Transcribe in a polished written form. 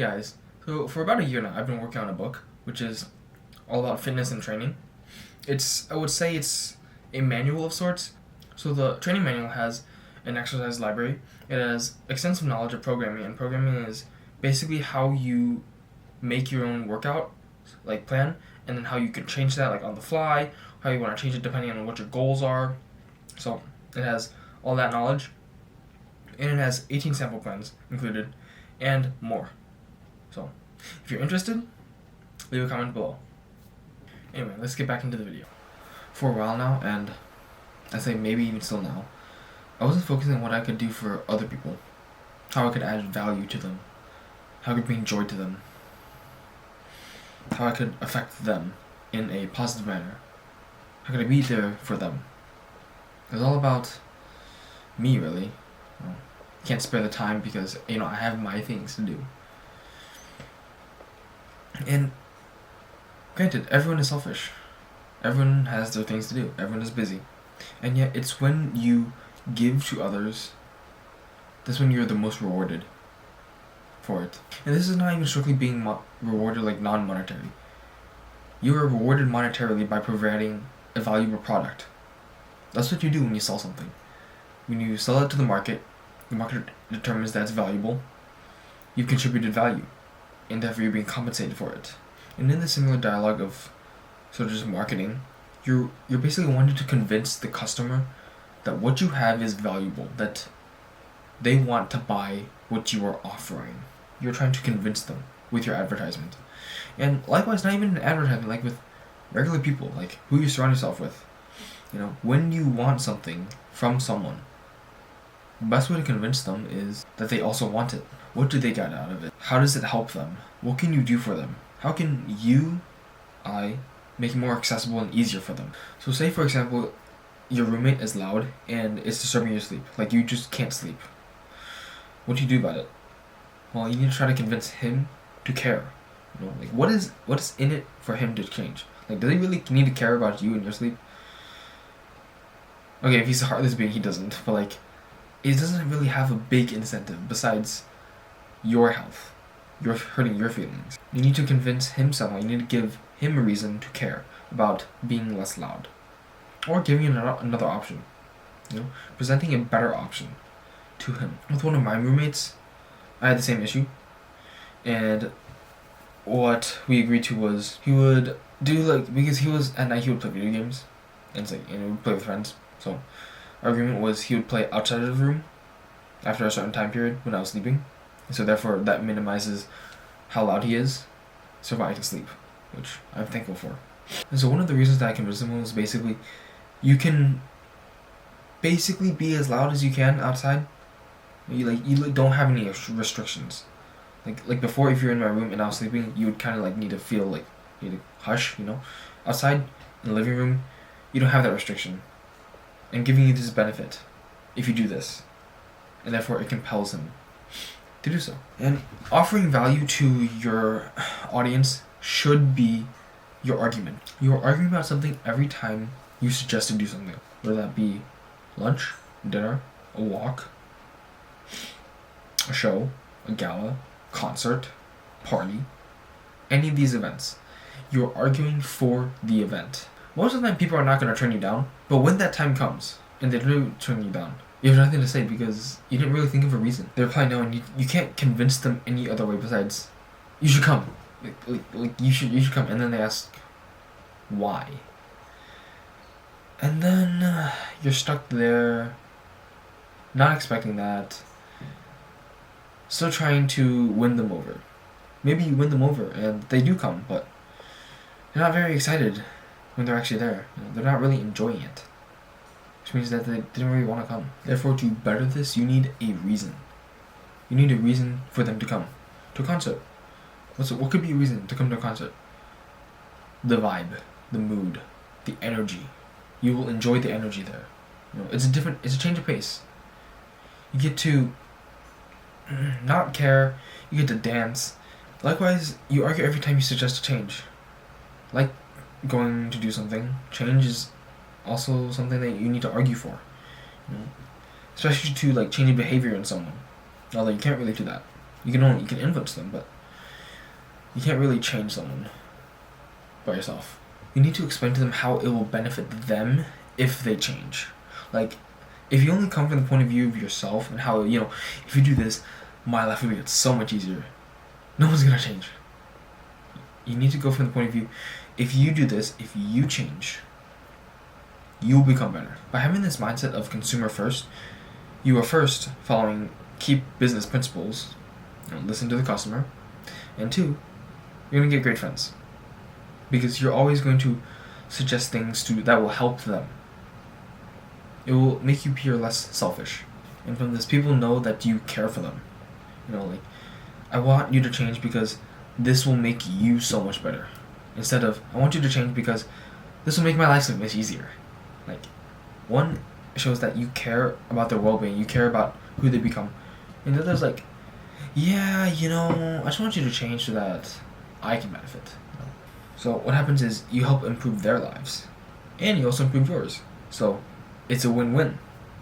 guys, so for about a year now I've been working on a book which is all about fitness and training. I would say it's a manual of sorts. So the training manual has an exercise library. It has extensive knowledge of programming, and programming is basically how you make your own workout like plan, and then how you can change that like on the fly, how you want to change it depending on what your goals are. So it has all that knowledge, and it has 18 sample plans included and more. So if you're interested, leave a comment below. Anyway, let's get back into the video. For a while now, and I say maybe even still now, I wasn't focusing on what I could do for other people, how I could add value to them, how I could bring joy to them, how I could affect them in a positive manner, how could I be there for them. It was all about me, really. Can't spare the time because, I have my things to do. And granted, everyone is selfish. Everyone has their things to do. Everyone is busy. And yet, it's when you give to others, that's when you're the most rewarded for it. And this is not even strictly being rewarded like non-monetary. You are rewarded monetarily by providing a valuable product. That's what you do when you sell something. When you sell it to the market determines that it's valuable. You've contributed value, and therefore you're being compensated for it. And in the similar dialogue of sort of just marketing, you're basically wanting to convince the customer that what you have is valuable, that they want to buy what you are offering. You're trying to convince them with your advertisement. And likewise, not even an advertisement, like with regular people, like who you surround yourself with. When you want something from someone, the best way to convince them is that they also want it. What do they get out of it? How does it help them? What can you do for them? How can I make it more accessible and easier for them? So say, for example, your roommate is loud and it's disturbing your sleep. Like, you just can't sleep. What do you do about it? Well, you need to try to convince him to care. Like, what is in it for him to change? Like, does he really need to care about you and your sleep? Okay, if he's a heartless being, he doesn't. But, like, it doesn't really have a big incentive besides your health. You're hurting your feelings. You need to convince him somehow. You need to give him a reason to care about being less loud. Or giving him another option. Presenting a better option to him. With one of my roommates, I had the same issue. And what we agreed to was he would do, because at night he would play video games. And we'd play with friends. So our agreement was he would play outside of the room after a certain time period when I was sleeping. So therefore that minimizes how loud he is, so I can sleep, which I'm thankful for. And so one of the reasons that I convinced him was basically, you can basically be as loud as you can outside. You don't have any restrictions. Like before, if you're in my room and I was sleeping, you would kind of need to hush. Outside in the living room, you don't have that restriction. And giving you this benefit if you do this, and therefore it compels him to do so. And offering value to your audience should be your argument. You are arguing about something every time you suggest to do something, whether that be lunch, dinner, a walk, a show, a gala, concert, party, any of these events. You're arguing for the event. Most of the time people are not going to turn you down, but when that time comes and they do turn you down, you have nothing to say because you didn't really think of a reason. They reply no, and you can't convince them any other way besides, you should come. You should come. And then they ask, why? And then you're stuck there, not expecting that, still trying to win them over. Maybe you win them over and they do come, but they're not very excited when they're actually there. They're not really enjoying it, which means that they didn't really want to come. Therefore, to better this, you need a reason. You need a reason for them to come to a concert. What could be a reason to come to a concert? The vibe, the mood, the energy. You will enjoy the energy there. It's a change of pace. You get to not care. You get to dance. Likewise, you argue every time you suggest a change. Like going to do something, change is also something that you need to argue for. Especially to change a behavior in someone. Although you can't really do that. You can influence them, but You can't really change someone by yourself. You need to explain to them how it will benefit them if they change. Like, if you only come from the point of view of yourself and how, if you do this, my life will get so much easier. No one's gonna change. You need to go from the point of view, if you do this, if you change, you'll become better. By having this mindset of consumer first, you are first following key business principles, listen to the customer, and two, you're gonna get great friends. Because you're always going to suggest things that will help them. It will make you appear less selfish. And from this, people know that you care for them. I want you to change because this will make you so much better. Instead of, I want you to change because this will make my life so much easier. One shows that you care about their well-being, you care about who they become. And the other's yeah, I just want you to change so that I can benefit. So what happens is you help improve their lives. And you also improve yours. So it's a win-win.